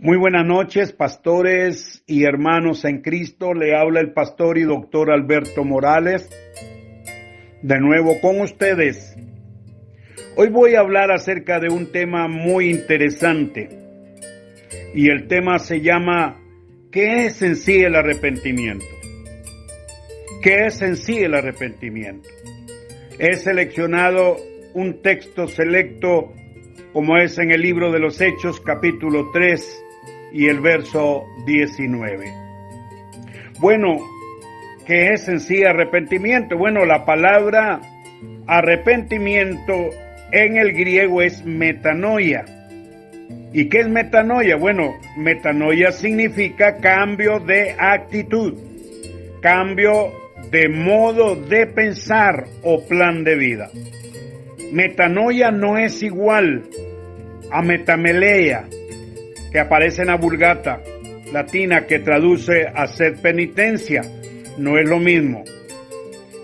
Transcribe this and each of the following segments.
Muy buenas noches, pastores y hermanos en Cristo. Le habla el pastor y doctor Alberto Morales, de nuevo con ustedes. Hoy voy a hablar acerca de un tema muy interesante, y el tema se llama ¿qué es en sí el arrepentimiento? ¿Qué es en sí el arrepentimiento? He seleccionado un texto selecto, como es en el libro de los Hechos, capítulo 3, y el verso 19. Bueno, ¿qué es en sí arrepentimiento? Bueno, la palabra arrepentimiento en el griego es metanoia. ¿Y qué es metanoia? Bueno, metanoia significa cambio de actitud, cambio de modo de pensar o plan de vida. Metanoia no es igual a metameleia, que aparece en la Vulgata latina, que traduce hacer penitencia. No es lo mismo.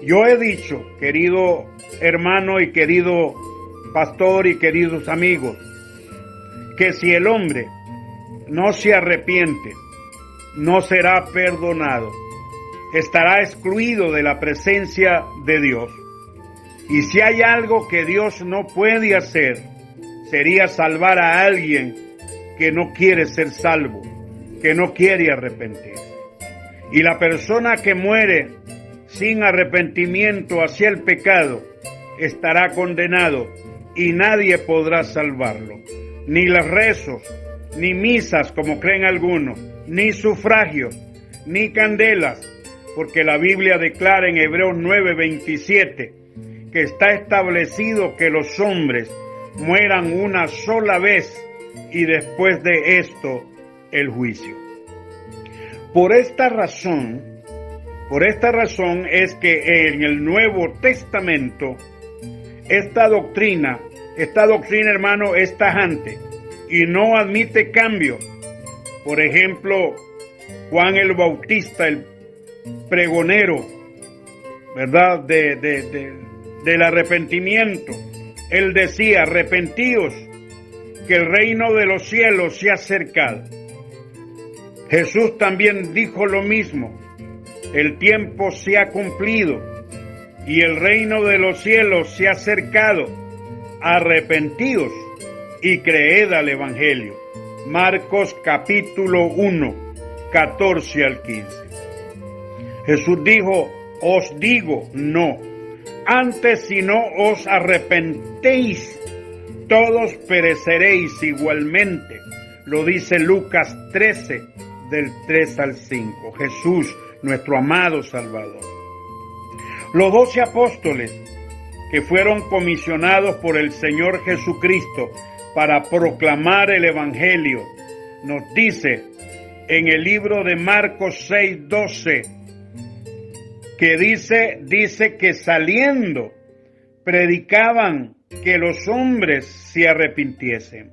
Yo he dicho, querido hermano y querido pastor y queridos amigos, que si el hombre no se arrepiente, no será perdonado, estará excluido de la presencia de Dios. Y si hay algo que Dios no puede hacer, sería salvar a alguien que no quiere ser salvo, que no quiere arrepentirse. Y la persona que muere sin arrepentimiento hacia el pecado estará condenado y nadie podrá salvarlo. Ni los rezos, ni misas como creen algunos, ni sufragios, ni candelas, porque la Biblia declara en Hebreos 9:27 que está establecido que los hombres mueran una sola vez y después de esto el juicio. Por esta razón es que en el Nuevo Testamento esta doctrina, hermano, es tajante y no admite cambio. Por ejemplo, Juan el Bautista, el pregonero, ¿verdad?, del arrepentimiento, él decía: arrepentíos, que el reino de los cielos se ha acercado. Jesús también dijo lo mismo: el tiempo se ha cumplido y el reino de los cielos se ha acercado. Arrepentíos y creed al Evangelio. Marcos capítulo 1, 14 al 15. Jesús dijo: os digo no, antes si no os arrepentéis, todos pereceréis igualmente. Lo dice Lucas 13, del 3 al 5. Jesús, nuestro amado Salvador. Los 12 apóstoles que fueron comisionados por el Señor Jesucristo para proclamar el Evangelio, nos dice en el libro de Marcos 6:12, que dice que saliendo predicaban que los hombres se arrepintiesen.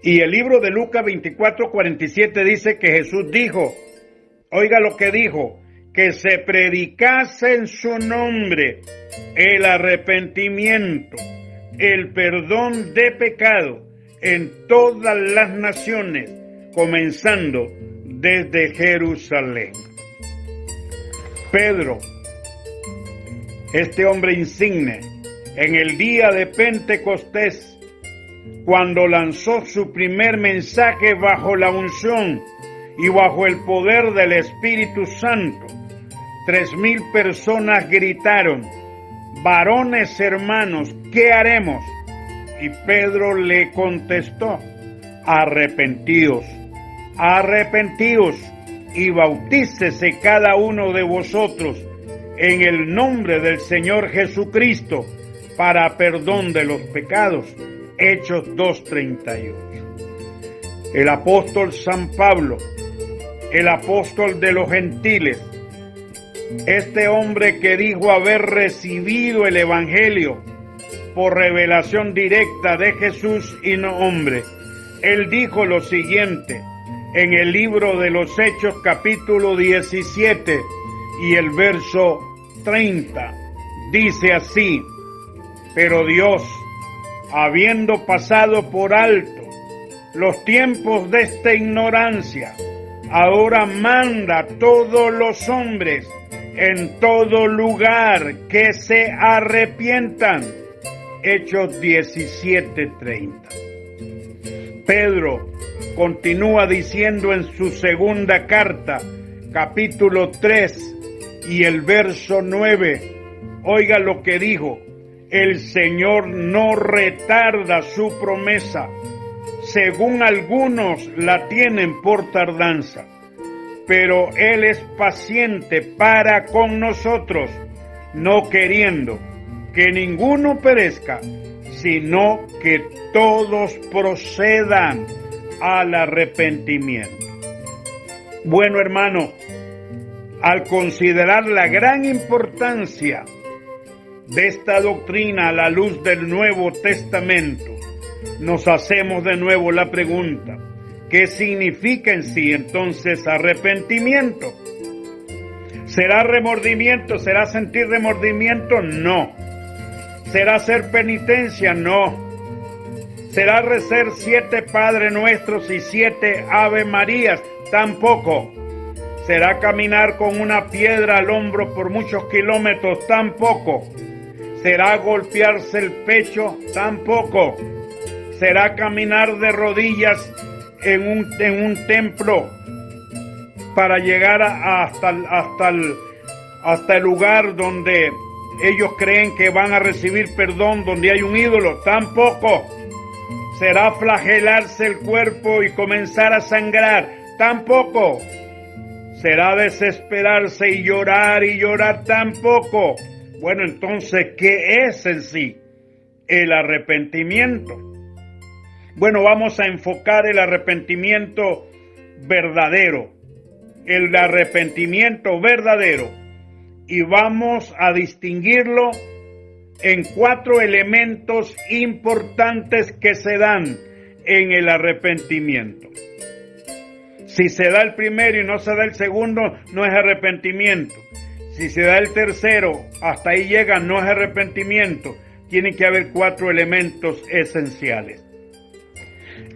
Y el libro de Lucas 24:47 dice que Jesús dijo, oiga lo que dijo, que se predicase en su nombre el arrepentimiento, el perdón de pecado en todas las naciones, comenzando desde Jerusalén. Pedro, este hombre insigne, en el día de Pentecostés, cuando lanzó su primer mensaje bajo la unción y bajo el poder del Espíritu Santo, 3,000 personas gritaron: varones hermanos, ¿qué haremos? Y Pedro le contestó: arrepentíos, arrepentíos y bautícese cada uno de vosotros en el nombre del Señor Jesucristo para perdón de los pecados. Hechos 2:38. El apóstol San Pablo, el apóstol de los gentiles, este hombre que dijo haber recibido el Evangelio por revelación directa de Jesús y no hombre, él dijo lo siguiente en el libro de los Hechos capítulo 17 y el verso 30. Dice así: pero Dios, habiendo pasado por alto los tiempos de esta ignorancia. Ahora manda a todos los hombres en todo lugar que se arrepientan. Hechos 17:30. Pedro continúa diciendo en su segunda carta, capítulo 3 y el verso 9. Oiga lo que dijo: el Señor no retarda su promesa, según algunos la tienen por tardanza, pero Él es paciente para con nosotros, no queriendo que ninguno perezca, sino que todos procedan al arrepentimiento. Bueno, hermano, al considerar la gran importancia de esta doctrina a la luz del Nuevo Testamento, nos hacemos de nuevo la pregunta: ¿qué significa en sí entonces arrepentimiento? ¿Será remordimiento? ¿Será sentir remordimiento? No. ¿Será hacer penitencia? No. ¿Será rezar 7 Padre Nuestros y 7 Ave Marías? Tampoco. ¿Será caminar con una piedra al hombro por muchos kilómetros? Tampoco. ¿Será golpearse el pecho? Tampoco. ¿Será caminar de rodillas en un templo para llegar hasta el lugar donde ellos creen que van a recibir perdón, donde hay un ídolo? Tampoco. ¿Será flagelarse el cuerpo y comenzar a sangrar? Tampoco. ¿Será desesperarse y llorar? Tampoco. Bueno, entonces, ¿qué es en sí el arrepentimiento? Bueno, vamos a enfocar el arrepentimiento verdadero. El arrepentimiento verdadero. Y vamos a distinguirlo en 4 elementos importantes que se dan en el arrepentimiento. Si se da el primero y no se da el segundo, no es arrepentimiento. Si se da el tercero, hasta ahí llega, no es arrepentimiento. Tiene que haber 4 elementos esenciales.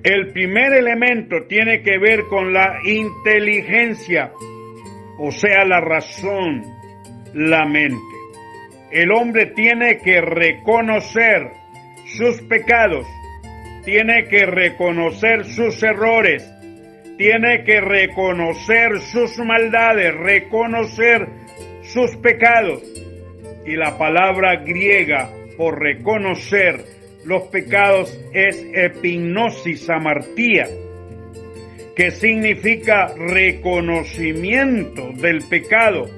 El primer elemento tiene que ver con la inteligencia, o sea, la razón, la mente. El hombre tiene que reconocer sus pecados, tiene que reconocer sus errores, tiene que reconocer sus maldades, reconocer sus pecados. Y la palabra griega por reconocer los pecados es epignosis amartía, que significa reconocimiento del pecado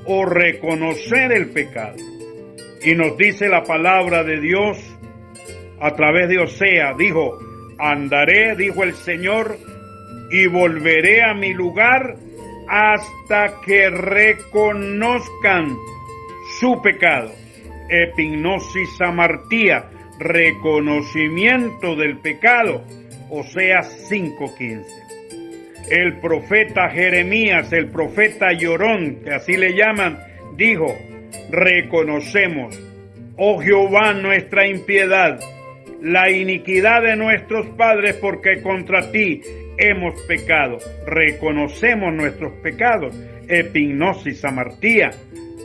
o reconocer el pecado. Y nos dice la palabra de Dios a través de Osea, dijo: andaré, dijo el Señor, y volveré a mi lugar hasta que reconozcan su pecado. Epignosis amartía, reconocimiento del pecado. Oseas 5:15. El profeta Jeremías, el profeta llorón, que así le llaman, dijo: reconocemos, oh Jehová, nuestra impiedad, la iniquidad de nuestros padres, porque contra ti hemos pecado. Reconocemos nuestros pecados. Epignosis amartía.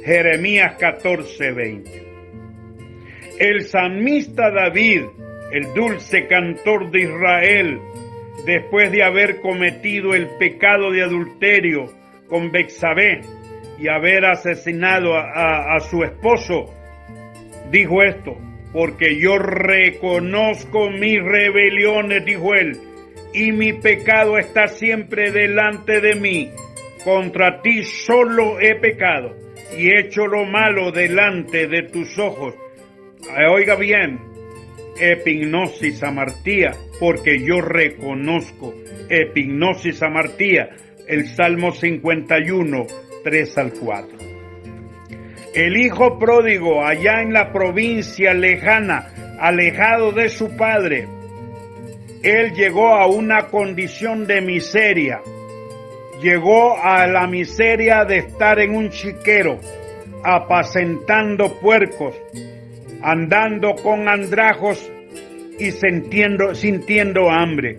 Jeremías 14:20. El salmista David, el dulce cantor de Israel, después de haber cometido el pecado de adulterio con Betsabé y haber asesinado a su esposo, dijo esto: porque yo reconozco mis rebeliones, dijo él, y mi pecado está siempre delante de mí. Contra ti solo he pecado y he hecho lo malo delante de tus ojos. Oiga bien, epignosis amartía, porque yo reconozco. Epignosis amartía, el Salmo 51, 3 al 4. El hijo pródigo, allá en la provincia lejana, alejado de su padre, él llegó a una condición de miseria. Llegó a la miseria de estar en un chiquero, apacentando puercos, andando con andrajos y sintiendo hambre.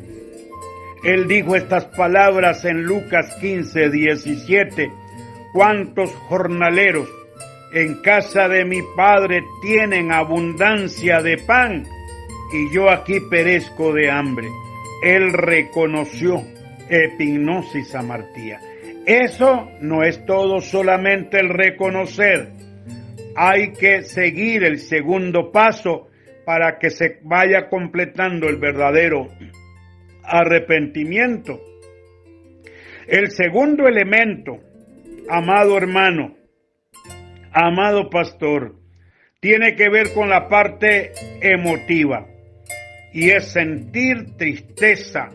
Él dijo estas palabras en Lucas 15:17. ¿Cuántos jornaleros en casa de mi Padre tienen abundancia de pan y yo aquí perezco de hambre? Él reconoció epignosis amartía. Eso no es todo solamente el reconocer. Hay que seguir el segundo paso para que se vaya completando el verdadero arrepentimiento. El segundo elemento, amado hermano, amado pastor, tiene que ver con la parte emotiva y es sentir tristeza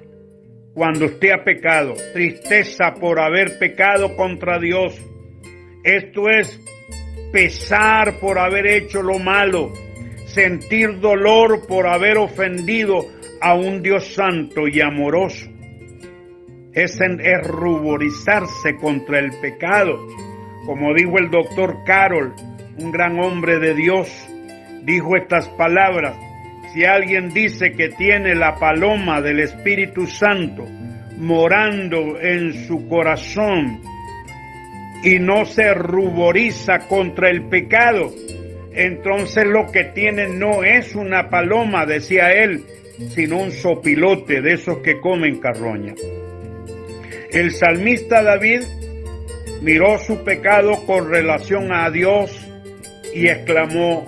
cuando usted ha pecado, tristeza por haber pecado contra Dios. Esto es pesar por haber hecho lo malo, sentir dolor por haber ofendido a un Dios santo y amoroso. Es ruborizarse contra el pecado. Como dijo el doctor Carol, un gran hombre de Dios, dijo estas palabras: si alguien dice que tiene la paloma del Espíritu Santo morando en su corazón y no se ruboriza contra el pecado, entonces lo que tiene no es una paloma, decía él, sino un sopilote de esos que comen carroña. El salmista David miró su pecado con relación a Dios y exclamó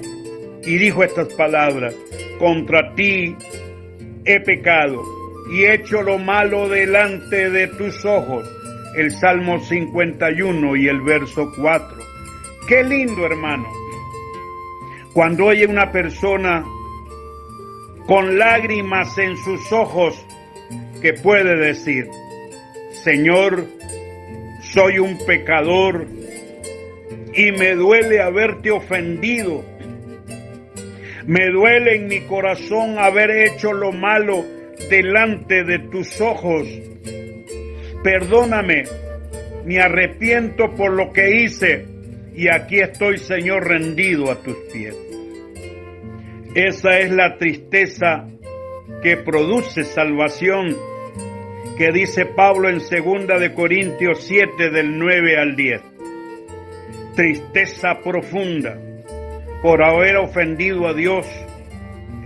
y dijo estas palabras: contra ti he pecado y he hecho lo malo delante de tus ojos. El Salmo 51 y el verso 4. Qué lindo, hermano, cuando oye una persona con lágrimas en sus ojos que puede decir: Señor, soy un pecador y me duele haberte ofendido. Me duele en mi corazón haber hecho lo malo delante de tus ojos. Perdóname, me arrepiento por lo que hice y aquí estoy, Señor, rendido a tus pies. Esa es la tristeza que produce salvación, que dice Pablo en 2 de Corintios 7 del 9 al 10. Tristeza profunda por haber ofendido a Dios.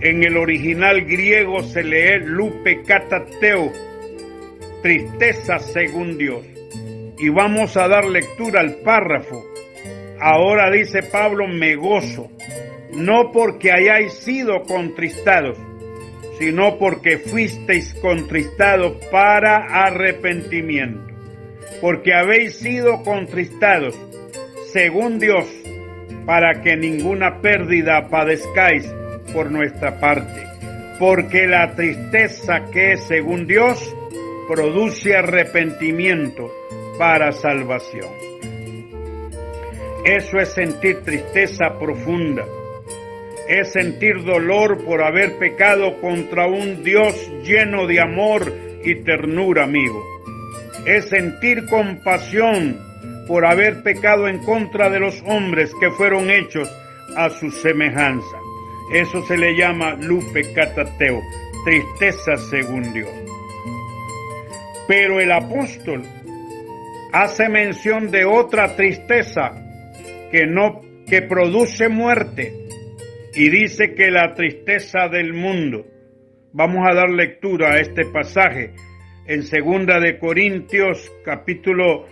En el original griego se lee lupe katateo, tristeza según Dios. Y vamos a dar lectura al párrafo. Ahora dice Pablo: me gozo, no porque hayáis sido contristados, sino porque fuisteis contristados para arrepentimiento. Porque habéis sido contristados según Dios, para que ninguna pérdida padezcáis por nuestra parte. Porque la tristeza que es según Dios produce arrepentimiento para salvación. Eso es sentir tristeza profunda. Es sentir dolor por haber pecado contra un Dios lleno de amor y ternura, amigo. Es sentir compasión por haber pecado en contra de los hombres que fueron hechos a su semejanza. Eso se le llama lupe katateo, tristeza según Dios. Pero el apóstol hace mención de otra tristeza que produce muerte, y dice que la tristeza del mundo. Vamos a dar lectura a este pasaje en 2 de Corintios capítulo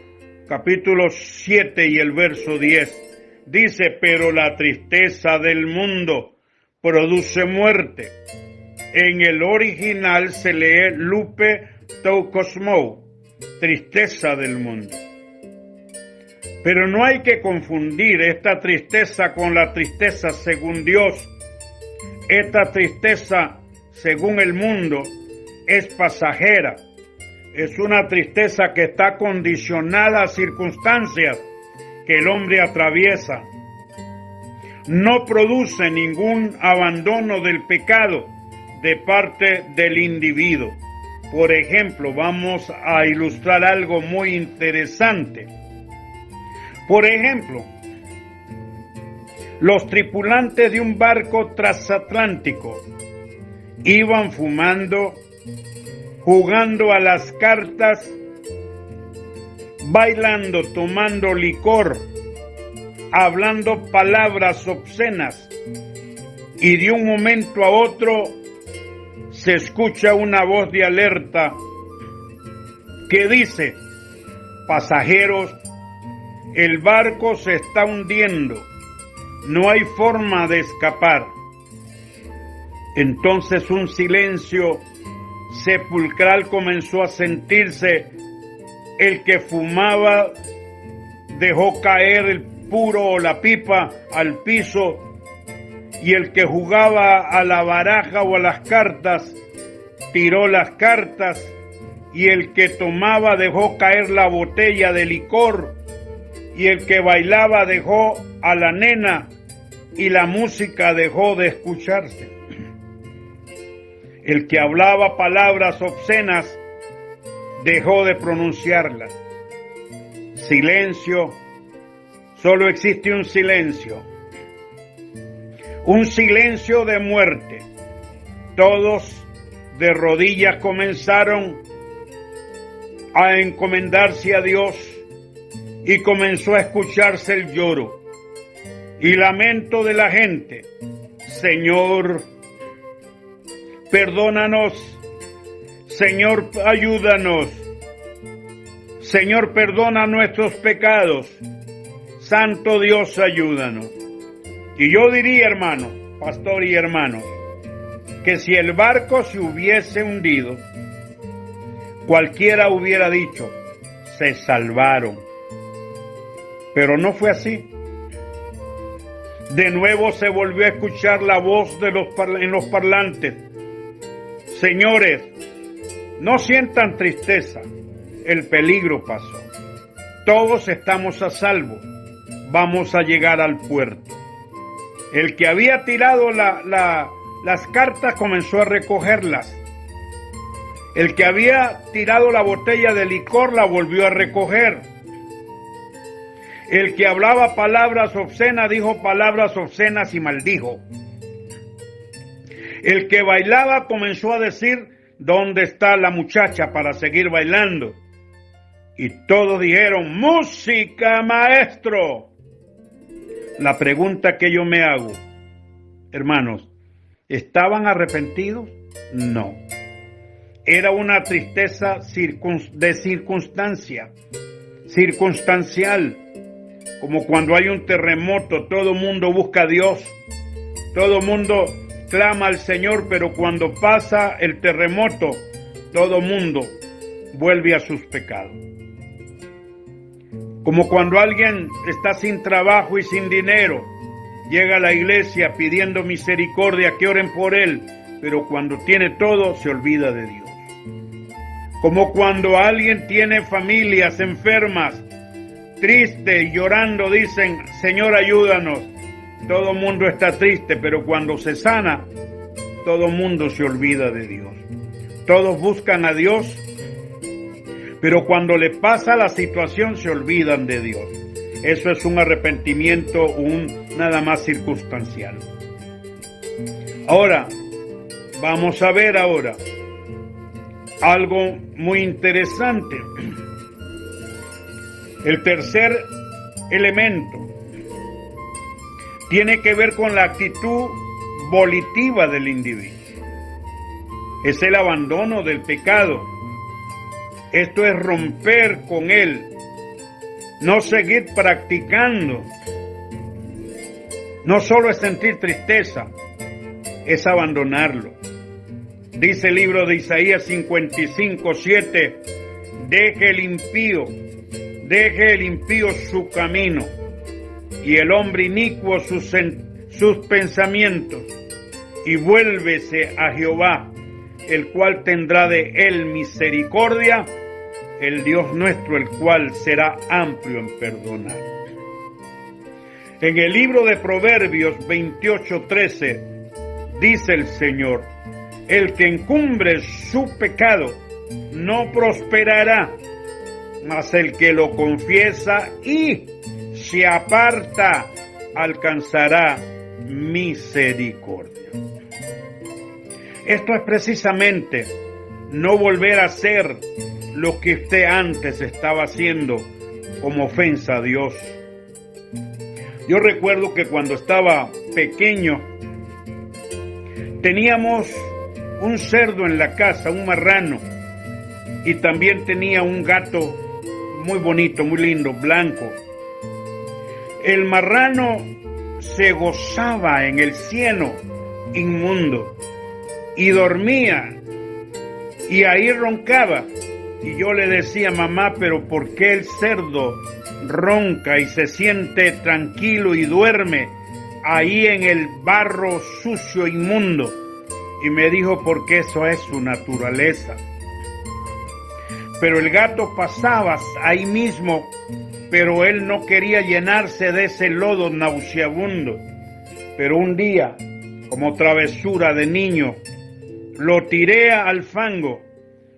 7 y el verso 10. Dice: pero la tristeza del mundo produce muerte. En el original se lee lupe toukosmou, tristeza del mundo. Pero no hay que confundir esta tristeza con la tristeza según Dios. Esta tristeza según el mundo es pasajera. Es una tristeza que está condicionada a circunstancias que el hombre atraviesa. No produce ningún abandono del pecado de parte del individuo. Por ejemplo, vamos a ilustrar algo muy interesante. Por ejemplo, los tripulantes de un barco transatlántico iban fumando jugando a las cartas, bailando, tomando licor, hablando palabras obscenas, y de un momento a otro se escucha una voz de alerta que dice: pasajeros, el barco se está hundiendo, no hay forma de escapar. Entonces un silencio sepulcral comenzó a sentirse. El que fumaba dejó caer el puro o la pipa al piso, y el que jugaba a la baraja o a las cartas tiró las cartas, y el que tomaba dejó caer la botella de licor, y el que bailaba dejó a la nena, y la música dejó de escucharse. El que hablaba palabras obscenas dejó de pronunciarlas. Silencio, solo existe un silencio de muerte. Todos de rodillas comenzaron a encomendarse a Dios, y comenzó a escucharse el lloro y lamento de la gente. Señor, perdónanos. Señor, ayúdanos. Señor, perdona nuestros pecados. Santo Dios, ayúdanos. Y yo diría, hermano, pastor y hermanos, que si el barco se hubiese hundido, cualquiera hubiera dicho: se salvaron. Pero no fue así. De nuevo se volvió a escuchar la voz en los parlantes: señores, no sientan tristeza, el peligro pasó. Todos estamos a salvo, vamos a llegar al puerto. El que había tirado las cartas comenzó a recogerlas. El que había tirado la botella de licor la volvió a recoger. El que hablaba palabras obscenas dijo palabras obscenas y maldijo. El que bailaba comenzó a decir: ¿dónde está la muchacha para seguir bailando? Y todos dijeron: ¡música, maestro! La pregunta que yo me hago, hermanos, ¿estaban arrepentidos? No. Era una tristeza circunstancial, como cuando hay un terremoto, todo el mundo busca a Dios, todo el mundo clama al Señor, pero cuando pasa el terremoto, todo el mundo vuelve a sus pecados. Como cuando alguien está sin trabajo y sin dinero, llega a la iglesia pidiendo misericordia, que oren por él, pero cuando tiene todo se olvida de Dios. Como cuando alguien tiene familias enfermas, triste y llorando, dicen: Señor, ayúdanos. Todo el mundo está triste, pero cuando se sana, todo el mundo se olvida de Dios. Todos buscan a Dios, pero cuando le pasa la situación se olvidan de Dios. Eso es un arrepentimiento nada más circunstancial. Ahora, vamos a ver algo muy interesante. El tercer elemento tiene que ver con la actitud volitiva del individuo. Es el abandono del pecado. Esto es romper con él, no seguir practicando. No solo es sentir tristeza, es abandonarlo. Dice el libro de Isaías 55:7, deje el impío su camino, y el hombre inicuo sus pensamientos, y vuélvese a Jehová, el cual tendrá de él misericordia, el Dios nuestro, el cual será amplio en perdonar. En el libro de Proverbios 28:13 dice el Señor: el que encumbre su pecado no prosperará, mas el que lo confiesa y se aparta alcanzará misericordia. Esto es precisamente no volver a hacer lo que usted antes estaba haciendo como ofensa a Dios. Yo recuerdo que cuando estaba pequeño teníamos un cerdo en la casa, un marrano, y también tenía un gato muy bonito, muy lindo, blanco. El marrano se gozaba en el cieno inmundo y dormía y ahí roncaba. Y yo le decía, mamá, pero ¿por qué el cerdo ronca y se siente tranquilo y duerme ahí en el barro sucio, inmundo? Y me dijo, porque eso es su naturaleza. Pero el gato pasaba ahí mismo, pero él no quería llenarse de ese lodo nauseabundo. Pero un día, como travesura de niño, lo tiré al fango,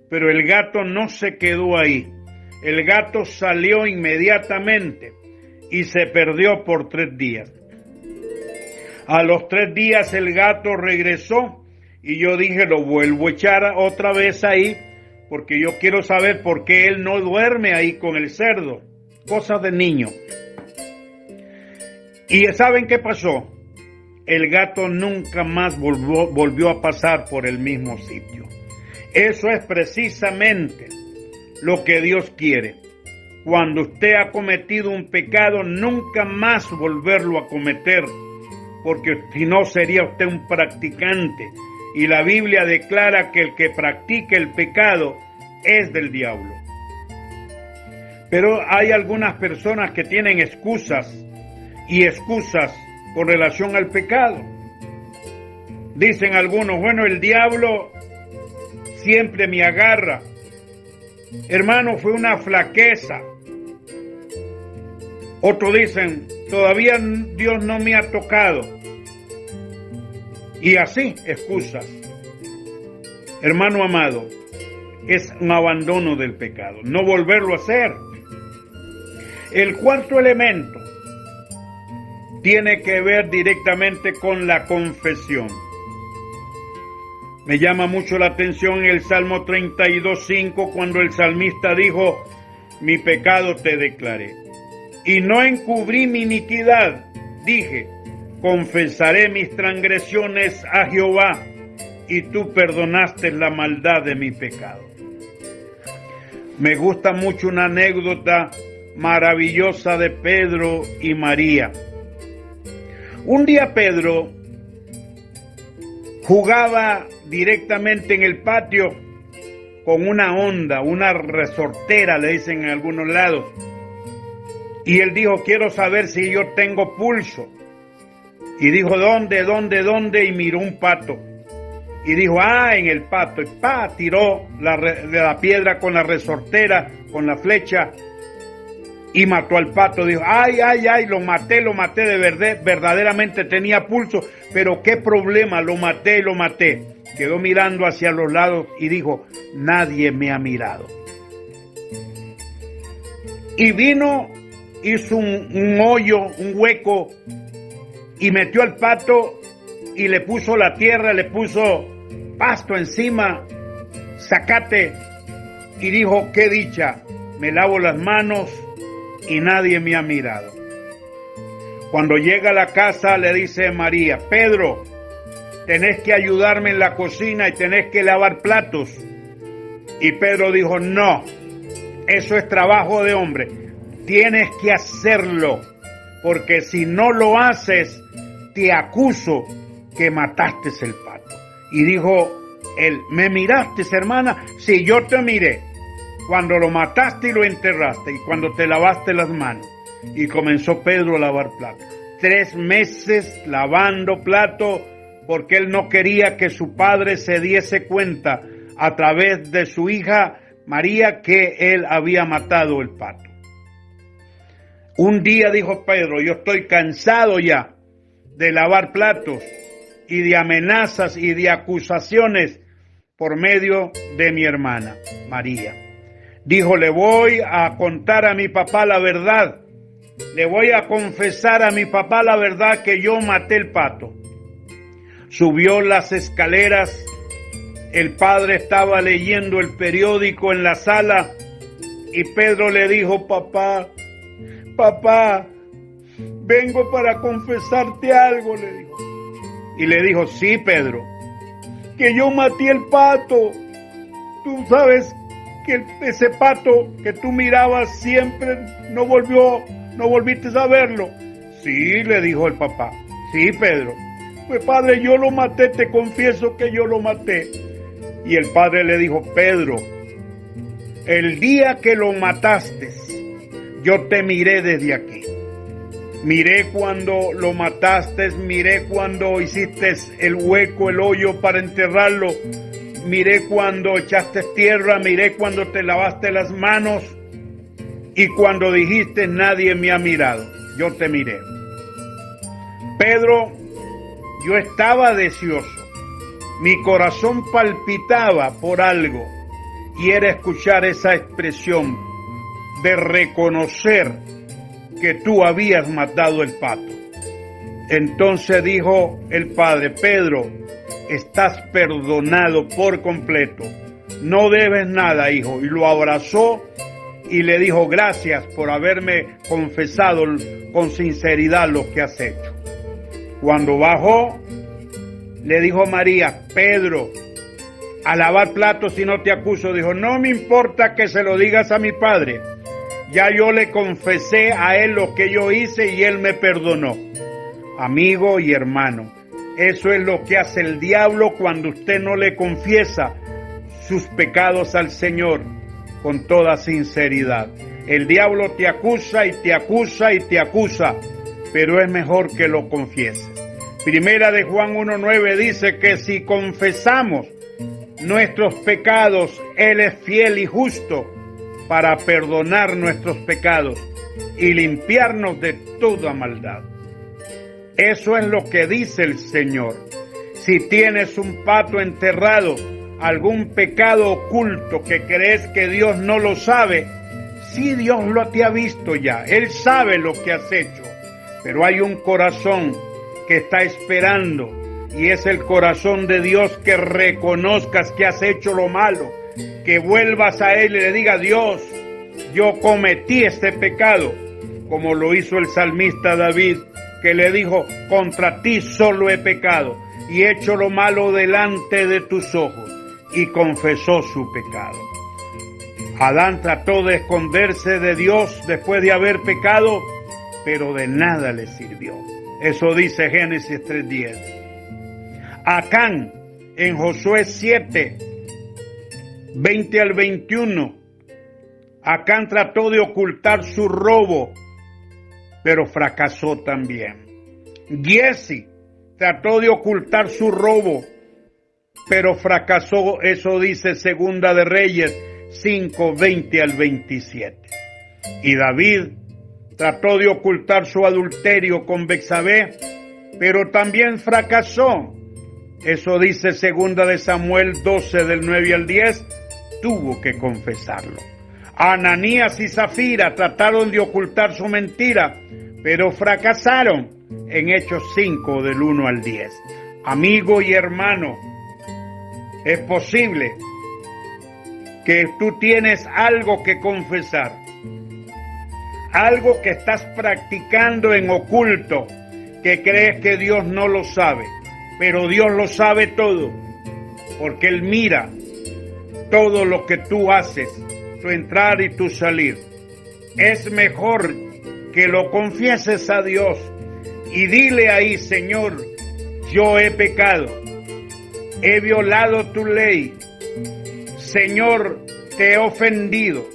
pero el gato no se quedó ahí. El gato salió inmediatamente y se perdió por 3 días. A los 3 días el gato regresó y yo dije, lo vuelvo a echar otra vez ahí, porque yo quiero saber por qué él no duerme ahí con el cerdo. Cosas de niño. ¿Y saben qué pasó? El gato nunca más volvió a pasar por el mismo sitio. Eso es precisamente lo que Dios quiere. Cuando usted ha cometido un pecado, nunca más volverlo a cometer, porque si no sería usted un practicante. Y la Biblia declara que el que practica el pecado es del diablo. Pero hay algunas personas que tienen excusas con relación al pecado. Dicen algunos, bueno, el diablo siempre me agarra. Hermano, fue una flaqueza. Otros dicen, todavía Dios no me ha tocado. Y así, excusas. Hermano amado, es un abandono del pecado, no volverlo a hacer. El cuarto elemento tiene que ver directamente con la confesión. Me llama mucho la atención el Salmo 32:5, cuando el salmista dijo, mi pecado te declaré, y no encubrí mi iniquidad. Dije, confesaré mis transgresiones a Jehová, y tú perdonaste la maldad de mi pecado. Me gusta mucho una anécdota maravillosa de Pedro y María. Un día Pedro jugaba directamente en el patio con una honda, una resortera, le dicen en algunos lados. Y él dijo, quiero saber si yo tengo pulso. Y dijo, ¿dónde? Y miró un pato. Y dijo, en el pato. Y tiró la piedra con la resortera, con la flecha, y mató al pato. Dijo, ay, lo maté de verdad, verdaderamente tenía pulso, pero qué problema, lo maté. Quedó mirando hacia los lados y dijo, nadie me ha mirado. Y vino, hizo un hoyo, un hueco, y metió al pato y le puso la tierra, le puso pasto encima, zacate, y dijo, qué dicha, me lavo las manos y nadie me ha mirado. Cuando llega a la casa le dice María, Pedro, tenés que ayudarme en la cocina y tenés que lavar platos. Y Pedro dijo, no, eso es trabajo de hombre, tienes que hacerlo, porque si no lo haces, te acuso que mataste el pato. Y dijo él, ¿me miraste, hermana? Sí, yo te miré. Cuando lo mataste y lo enterraste, y cuando te lavaste las manos. Y comenzó Pedro a lavar platos. 3 meses lavando platos, porque él no quería que su padre se diese cuenta a través de su hija María que él había matado el pato. Un día dijo Pedro, yo estoy cansado ya de lavar platos y de amenazas y de acusaciones por medio de mi hermana María. Dijo, le voy a contar a mi papá la verdad, le voy a confesar a mi papá la verdad que yo maté el pato. Subió las escaleras El padre estaba leyendo el periódico en la sala y Pedro le dijo: papá, vengo para confesarte algo, le dijo. Y le dijo: sí, Pedro, que yo maté el pato. Tú sabes que ese pato que tú mirabas siempre no volviste a verlo. Sí, le dijo el papá. Sí, Pedro. Pues padre, yo lo maté, te confieso que yo lo maté. Y el padre le dijo: Pedro, el día que lo mataste, yo te miré desde aquí. Miré cuando lo mataste, miré cuando hiciste el hueco, el hoyo para enterrarlo. Miré cuando echaste tierra, miré cuando te lavaste las manos y cuando dijiste: nadie me ha mirado. Yo te miré. Pedro, yo estaba deseoso. Mi corazón palpitaba por algo y era escuchar esa expresión de reconocer que tú habías matado el pato. Entonces dijo el padre: Pedro, estás perdonado por completo. No debes nada, hijo. Y lo abrazó y le dijo: gracias por haberme confesado con sinceridad lo que has hecho. Cuando bajó, le dijo a María: Pedro, a lavar platos y no te acuso. Dijo: no me importa que se lo digas a mi padre. Ya yo le confesé a él lo que yo hice y él me perdonó. Amigo y hermano, eso es lo que hace el diablo cuando usted no le confiesa sus pecados al Señor con toda sinceridad. El diablo te acusa y te acusa y te acusa, pero es mejor que lo confieses. Primera de Juan 1:9 dice que si confesamos nuestros pecados, Él es fiel y justo para perdonar nuestros pecados y limpiarnos de toda maldad. Eso es lo que dice el Señor. Si tienes un pato enterrado, algún pecado oculto que crees que Dios no lo sabe, sí, Dios lo te ha visto ya. Él sabe lo que has hecho, pero hay un corazón que está esperando y es el corazón de Dios, que reconozcas que has hecho lo malo, que vuelvas a Él y le digas: Dios, yo cometí este pecado, como lo hizo el salmista David, que le dijo: contra ti solo he pecado y he hecho lo malo delante de tus ojos, y confesó su pecado. Adán trató de esconderse de Dios después de haber pecado, pero de nada le sirvió. Eso dice Génesis 3:10. Acán, en Josué 7:20 al 21, Acán trató de ocultar su robo, pero fracasó también. Giezi trató de ocultar su robo, pero fracasó. Eso dice Segunda de Reyes 5:20 al 27. Y David trató de ocultar su adulterio con Betsabé, pero también fracasó. Eso dice Segunda de Samuel 12 del 9 al 10. Tuvo que confesarlo. Ananías y Zafira trataron de ocultar su mentira, pero fracasaron. En Hechos 5 del 1 al 10. Amigo y hermano, es posible que tú tienes algo que confesar, algo que estás practicando en oculto, que crees que Dios no lo sabe, pero Dios lo sabe todo, porque Él mira todo lo que tú haces, tu entrar y tu salir. Es mejor que lo confieses a Dios y dile ahí: Señor, yo he pecado, he violado tu ley, Señor, te he ofendido,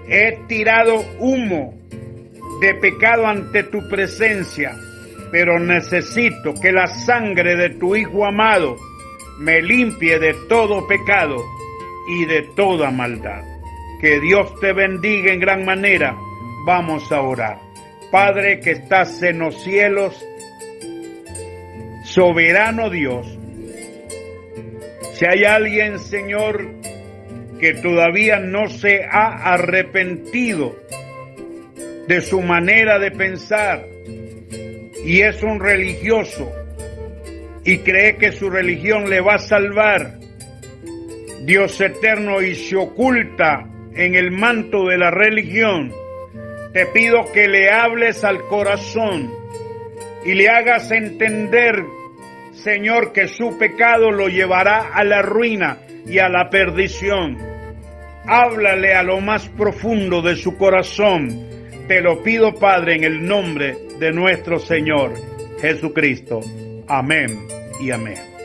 he tirado humo de pecado ante tu presencia, pero necesito que la sangre de tu Hijo amado me limpie de todo pecado y de toda maldad. Que Dios te bendiga en gran manera. Vamos a orar. Padre que estás en los cielos, soberano Dios, si hay alguien, Señor, que todavía no se ha arrepentido de su manera de pensar y es un religioso y cree que su religión le va a salvar, Dios eterno, y se oculta en el manto de la religión, te pido que le hables al corazón y le hagas entender, Señor, que su pecado lo llevará a la ruina y a la perdición. Háblale a lo más profundo de su corazón. Te lo pido, Padre, en el nombre de nuestro Señor Jesucristo. Amén y amén.